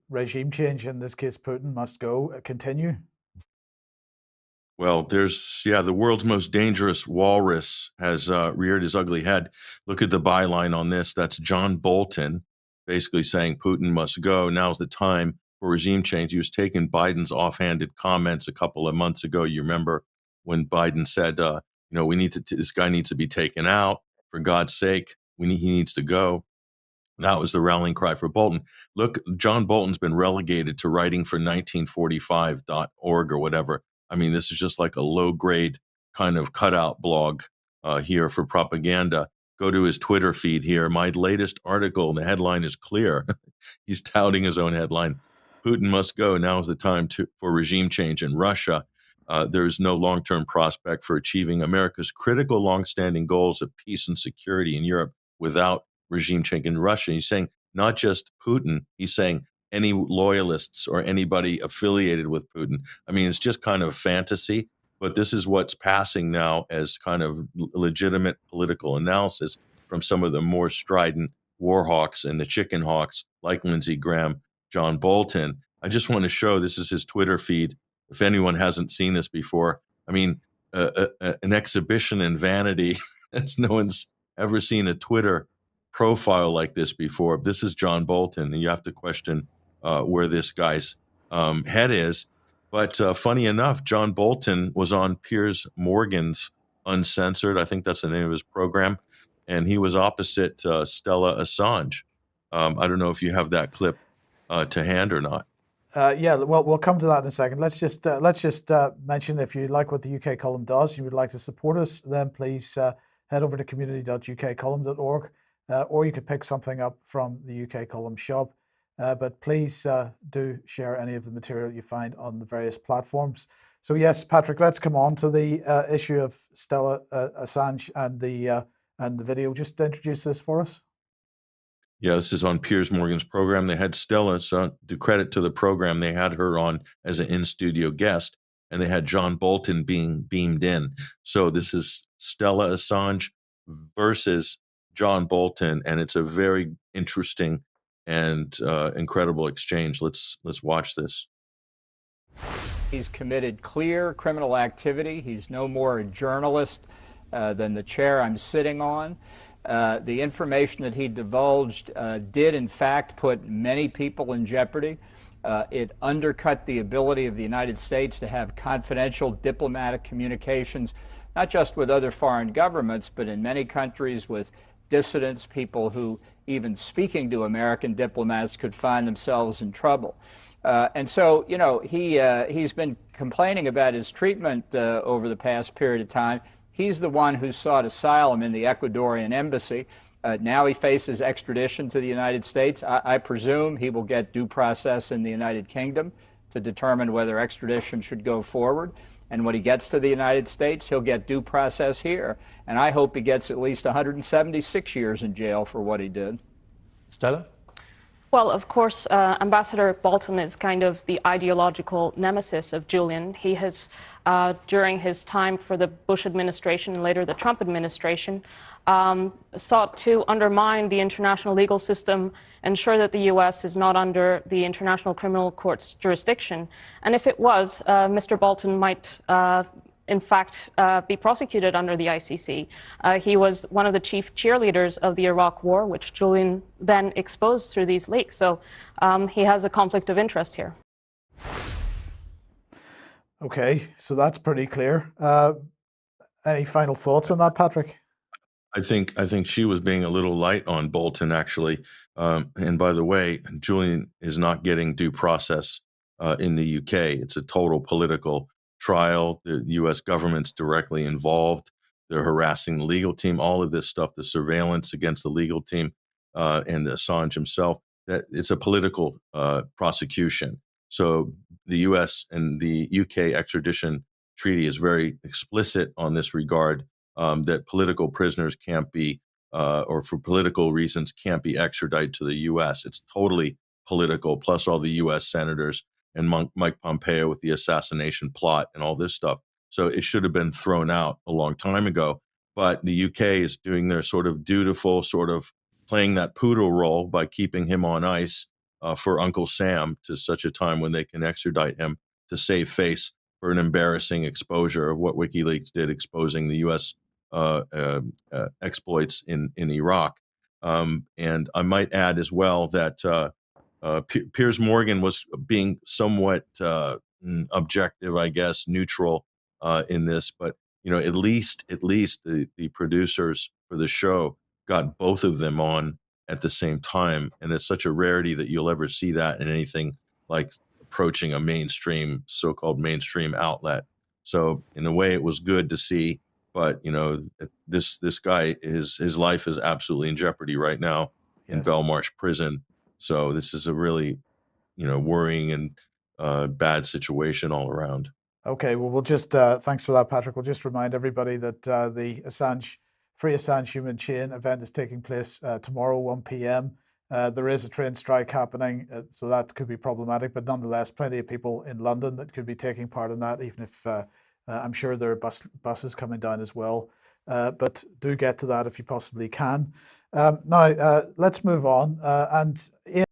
regime change, in this case Putin, must go, continue? Well, the world's most dangerous walrus has reared his ugly head. Look at the byline on this. That's John Bolton basically saying Putin must go. Now's the time for regime change. He was taking Biden's offhanded comments a couple of months ago. You remember when Biden said, this guy needs to be taken out. For God's sake, he needs to go. That was the rallying cry for Bolton. Look, John Bolton's been relegated to writing for 1945.org or whatever. I mean, this is just like a low grade kind of cutout blog here for propaganda. Go to his Twitter feed here. My latest article, the headline is clear. He's touting his own headline. Putin must go. Now is the time for regime change in Russia. There is no long term prospect for achieving America's critical long-standing goals of peace and security in Europe without regime change in Russia. He's saying not just Putin, he's saying any loyalists or anybody affiliated with Putin. I mean, it's just kind of fantasy, but this is what's passing now as kind of legitimate political analysis from some of the more strident war hawks and the chicken hawks like Lindsey Graham, John Bolton. I just want to show this is his Twitter feed. If anyone hasn't seen this before, I mean, an exhibition in vanity. That's no one's ever seen a Twitter profile like this before. This is John Bolton, and you have to question where this guy's head is. But funny enough, John Bolton was on Piers Morgan's Uncensored. I think that's the name of his program. And he was opposite Stella Assange. I don't know if you have that clip to hand or not. Yeah, well, we'll come to that in a second. Let's just mention, if you like what the UK Column does, you would like to support us, then please head over to community.ukcolumn.org, or you could pick something up from the UK Column shop. But please do share any of the material you find on the various platforms. So yes, Patrick, let's come on to the issue of Stella Assange and the video. Just introduce this for us. Yeah, this is on Piers Morgan's program. They had Stella, so to credit to the program, they had her on as an in-studio guest, and they had John Bolton being beamed in. So this is Stella Assange versus John Bolton, and it's a very interesting and incredible exchange. Let's watch this. He's committed clear criminal activity. He's no more a journalist than the chair I'm sitting on. The information that he divulged did, in fact, put many people in jeopardy. It undercut the ability of the United States to have confidential diplomatic communications, not just with other foreign governments, but in many countries with dissidents, people who, even speaking to American diplomats, could find themselves in trouble. And so, you know, he's been complaining about his treatment over the past period of time. He's the one who sought asylum in the Ecuadorian embassy. Now he faces extradition to the United States. I presume he will get due process in the United Kingdom to determine whether extradition should go forward. And when he gets to the United States, he'll get due process here. And I hope he gets at least 176 years in jail for what he did. Stella? Well, of course, Ambassador Bolton is kind of the ideological nemesis of Julian. He has, during his time for the Bush administration and later the Trump administration, sought to undermine the international legal system, ensure that the U.S. is not under the International Criminal Court's jurisdiction. And if it was, Mr. Bolton might in fact, be prosecuted under the ICC. He was one of the chief cheerleaders of the Iraq War, which Julian then exposed through these leaks. So he has a conflict of interest here. Okay, so that's pretty clear. Any final thoughts on that, Patrick? I think she was being a little light on Bolton, actually. And by the way, Julian is not getting due process in the UK. It's a total political trial. The U.S. government's directly involved. They're harassing the legal team. All of this stuff, the surveillance against the legal team and Assange himself, that it's a political prosecution. So the U.S. and the UK extradition treaty is very explicit on this regard, that political prisoners can't be, or for political reasons, can't be extradited to the U.S. It's totally political, plus all the U.S. senators and Mike Pompeo with the assassination plot and all this stuff. So it should have been thrown out a long time ago. But the UK is doing their sort of dutiful, sort of playing that poodle role by keeping him on ice for Uncle Sam to such a time when they can extradite him to save face for an embarrassing exposure of what WikiLeaks did, exposing the U.S. Exploits in Iraq. And I might add as well that Piers Morgan was being somewhat objective, I guess, neutral in this, but at least the producers for the show got both of them on at the same time, and it's such a rarity that you'll ever see that in anything like approaching a mainstream, so-called mainstream outlet. So in a way, it was good to see, but this guy, his life is absolutely in jeopardy right now in Yes. Belmarsh prison. So this is a really worrying and bad situation all around. Okay, well, we'll just, thanks for that, Patrick. We'll just remind everybody that the Free Assange Human Chain event is taking place tomorrow, 1 p.m. There is a train strike happening, so that could be problematic, but nonetheless, plenty of people in London that could be taking part in that, even if I'm sure there are buses coming down as well. But do get to that if you possibly can. Now, let's move on. And Ian,